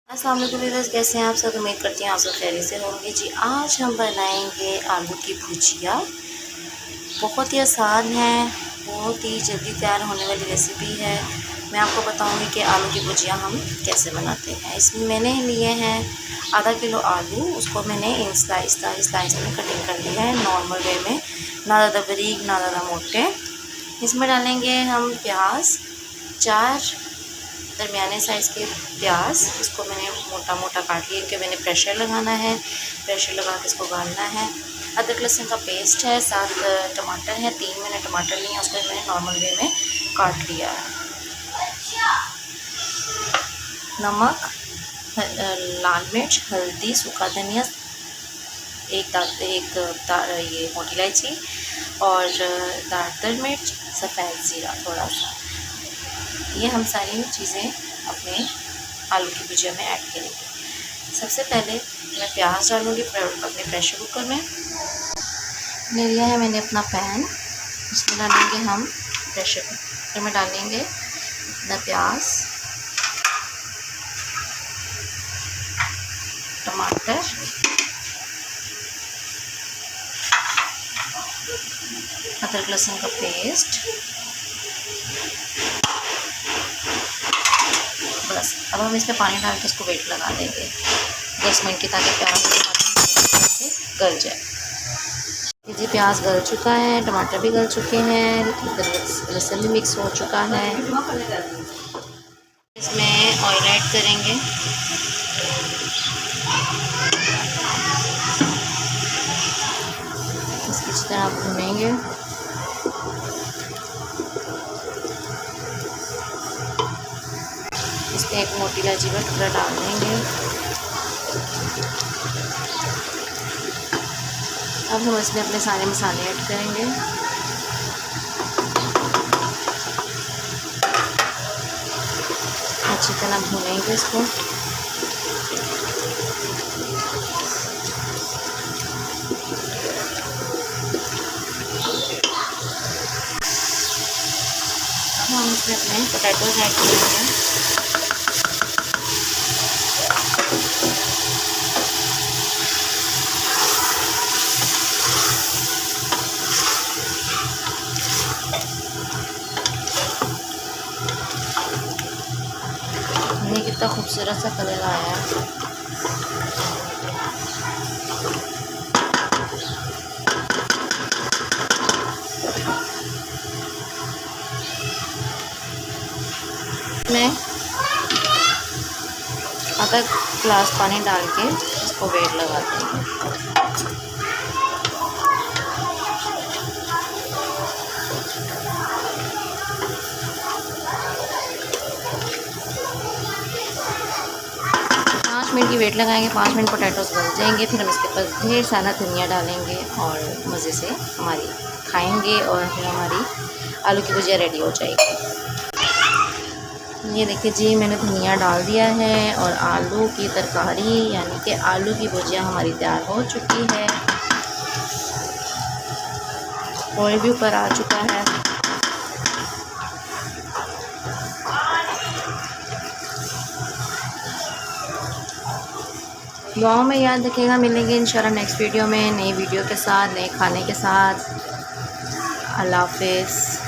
अस्सलाम वालेकुम व्यूअर्स, कैसे हैं आप सब। उम्मीद करती हैं आप सब खैरियत से होंगे। जी आज हम बनाएंगे आलू की भुजिया। बहुत ही आसान है, बहुत ही जल्दी तैयार होने वाली रेसिपी है। मैं आपको बताऊंगी कि आलू की भुजिया हम कैसे बनाते हैं। इसमें मैंने लिए हैं आधा किलो आलू। उसको मैंने इन स्लाइस में कटिंग कर लिया है नॉर्मल वे में, ना ज़्यादा बारीक ना ज़्यादा मोटे। इसमें डालेंगे हम प्याज, 4 दरमियाने साइज़ के प्याज। इसको मैंने मोटा मोटा काट लिया, क्योंकि मैंने प्रेशर लगाना है, प्रेशर लगा के इसको गालना है। अदरक लहसुन का पेस्ट है, 7 टमाटर है, 3 मैंने टमाटर लिए हैं, उसको मैंने नॉर्मल वे में काट लिया है। नमक, लाल मिर्च, हल्दी, सूखा धनिया, ये मोटी इलायची और दारदर मिर्च, सफ़ेद ज़ीरा थोड़ा सा। ये हम सारी चीज़ें अपने आलू की भुजिया में ऐड करेंगे। सबसे पहले मैं प्याज डालूँगी अपने प्रेशर कुकर में। ले लिया है मैंने अपना पैन, उसमें डालेंगे हम प्रेशर कुकर में डालेंगे अपना प्याज, टमाटर, अदरक लहसुन का पेस्ट। बस अब हम इसमें पानी डाल के इसको वेट लगा देंगे 10 मिनट की, ताकि प्याज से गल जाए। जी प्याज गल चुका है, टमाटर भी गल चुके हैं, लहसुन भी मिक्स हो चुका है। इसमें ऑयल ऐड करेंगे। इसकी अच्छी तरह भूनेंगे। इसमें एक मोटी इलायची का टुकड़ा डाल देंगे। अब हम इसमें अपने सारे मसाले ऐड करेंगे। अच्छी तरह भूनेंगे इसको। अब हम इसमें अपने पोटैटोज ऐड करेंगे। ये कितना खूबसूरत सा कलर आया है। मैं आधा ग्लास पानी डाल के इसको वेट लगा देंगे। मिनट की वेट लगाएंगे, 5 मिनट पोटैटोस गल जाएंगे। फिर हम इसके ऊपर ढेर सारा धनिया डालेंगे और मज़े से हमारी खाएंगे, और फिर हमारी आलू की भुजिया रेडी हो जाएगी। ये देखिए जी, मैंने धनिया डाल दिया है और आलू की तरकारी यानी कि आलू की भुजिया हमारी तैयार हो चुकी है। ऑयल भी ऊपर आ चुका है। दुआओं में याद रखिएगा। मिलेंगे इंशाल्लाह नेक्स्ट वीडियो में, नई वीडियो के साथ, नए खाने के साथ। अल्लाह हाफ़िज़।